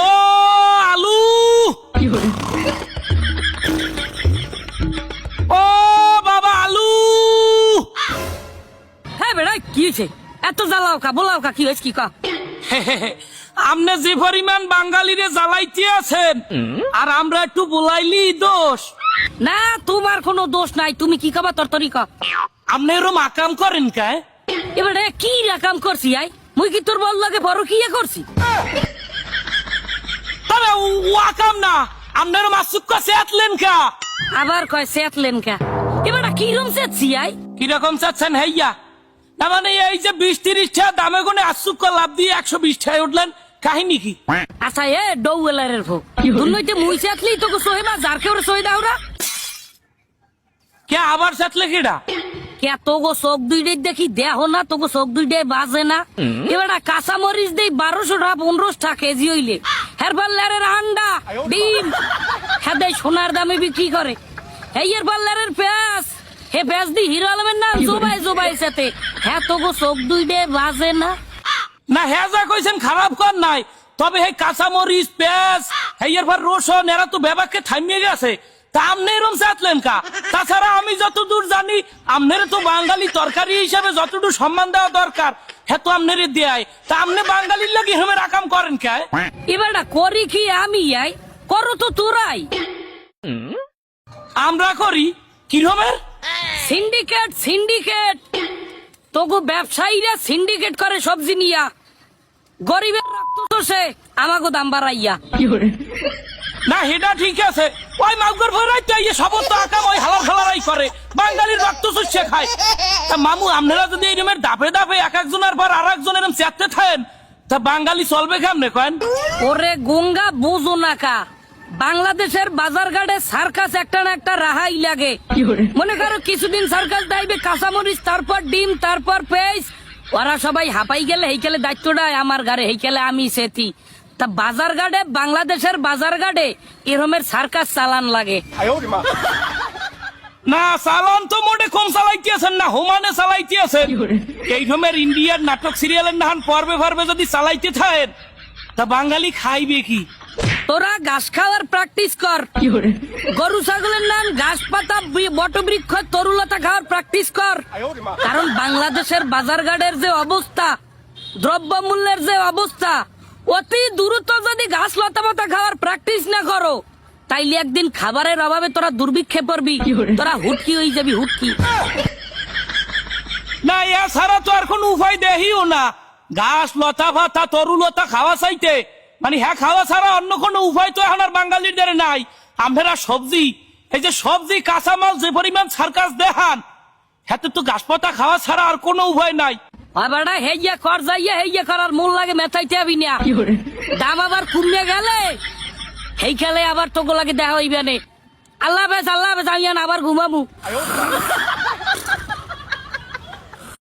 ও আলু, ও বাবা আলু। হ্যাঁ বেড়া কি হয়েছে? এত জ্বালাও কা, বলাও কা, কি হয়েছে কি কা? আপনি যে পরিমাণ বাঙালিরে জ্বালাইতে আছেন আর আমরা একটু বলাইলি দোষ। না তোমার কোনো দোষ নাই, তুমি কি খাবা তরতরি কা। আপনি এরম আকাম করেন কায়? এবারে কি রাকাম করছি আই? মুই কি তোর বল লাগে বড় কি করছি? তবে ও আকাম না, আপনার মাসুক কাছে আতলেন কা? আবার কয় সেতলেন কা। এবারে কি রুম সেতছি আই? কিরকম চাচ্ছেন হেইয়া? না মানে এই যে 20-30 টাকা দামে গুনে আসুক লাভ দিয়ে 120 টাকায় উঠলেন, কাহিনী কি? আচ্ছা এ ডৌয়েলারের ভোগ দুনইতে মুই সেতলি তোকে সোহেবা যারকে ওরে সই দাওরা। কে আবার চাতলে কিডা? কে তোগো চোখ দুইটে দেখি দেহ না, তোগো চোখ দুইটে বাজে না। এবারে কাঁচা মরিচ দেই 1200 টাকা 1500 টাকা কেজি হইলে হেরবাল্লারের আন্ডা ডিম হ্যাঁ দেয় সোনার দামে বিক্রি করে। এই এর বাল্লারের পেঁয়াজ হে পেঁয়াজ দি হিরো আলমের নাম জোবাই জোবাই সাথে হ্যাঁ তোগো চোখ দুইটে বাজে না। না হ্যাঁ যা কইছেন খারাপ কর নাই, তবে এই কাঁচামরিচ পেঁয়াজ এর পর রসুন এরা তো বেবাককে থামিয়ে গেছে, তা আমনে এরম চাতলেন কা? তাছাড়া আমি যতদূর জানি আমনের তো বাঙালি তরকারি হিসাবে যতটুকু সম্মান দেওয়া দরকার হ্যাঁ তো আমনের দেয়, তা আমনে বাঙালির লাগি হেমে রাকাম করেন কে? এবারটা করি কি আমি আই, করো তো তোরাই। আমরা করি কিরমের? সিন্ডিকেট সিন্ডিকেট তোগো ব্যবসায়ীরা সিন্ডিকেট করে সবজি নিয়া, গরিবের রক্ত চষে আমাগো দাম বাড়াইয়া। না হেটা ঠিক আছে, ওই মাউগর ভরাই তো এই সমস্ত আকাম ওই হালাল খালারাই করে, বাঙালির রক্ত চুষে খায়। তা মামু আপনারা যদি এই রকমের দাপে দাপে এক একজনের পর আর একজন এরকম চেতে থাকেন তা বাঙালি চলবে কেমনে কেন? ওরে গঙ্গা বুঝো না কা, বাংলাদেশের বাজার ঘাটে সার্কাস একটা না একটা রাহাই লাগে। মনে করো কিছুদিন সার্কাস দাইবে কাঁচামরিচ, তারপর ডিম, তারপর পেঁয়াজ, ওরা সবাই হাঁপাই গেলে হেইকেলে দায়িত্বটা আমার ঘরে, হেইকেলে আমি সেতি। তা বাজার ঘাটে, বাংলাদেশের বাজার ঘাটে এরমের সার্কাস চালান লাগে। না চালান তো মোটে কম চালাইতেছেন না, হোমানে চালাইতেছেন। এই রকমের ইন্ডিয়ার নাটক সিরিয়ালের নাহান পর্বে পর্বে যদি চালাইতে থাকেন তা বাঙালি খাইবে কি? তোরা ঘাস খাওয়ার প্র্যাকটিস কর, গরু ছাগলের নাম ঘাস পাতা বটবৃক্ষ তরুলতা খাওয়ার প্র্যাকটিস কর। কারণ বাংলাদেশের বাজার ঘাটের যে অবস্থা, দ্রব্য মূল্যের যে অবস্থা, অতি দ্রুত যদি ঘাস লতা পাতা খাওয়ার প্র্যাকটিস না করো তাইলে একদিন খাবারের অভাবে তোরা দুর্ভিক্ষে পড়বি, তোরা হুটকি হয়ে যাবি হুটকি। না এছাড়া তো আর কোনো উপায় দেখিও না, ঘাস লতা পাতা তরুলতা খাওয়া চাইতে মানে হ্যাঁ খাওয়া ছাড়া অন্য কোনো উপায় তো এখন আর বাঙালিদের নাই। আমরা সবজি, এই যে সবজি কাঁচামাল যে পরিমাণ সার্কাস দেখান হাতে তো ঘাস পাতা খাওয়া ছাড়া আর কোনো উপায় নাই। আবারটা হেইয়া কর যাইয়া হেইয়া করার মূল লাগে মেথাইতে হবি না, দাম আবার কমে গেলে এই খেলে আবার তোগুলাকে দেখা হইবে না। আল্লাহ হাফেজ, আল্লাহ হাফেজ, আমি আবার ঘুমাবো।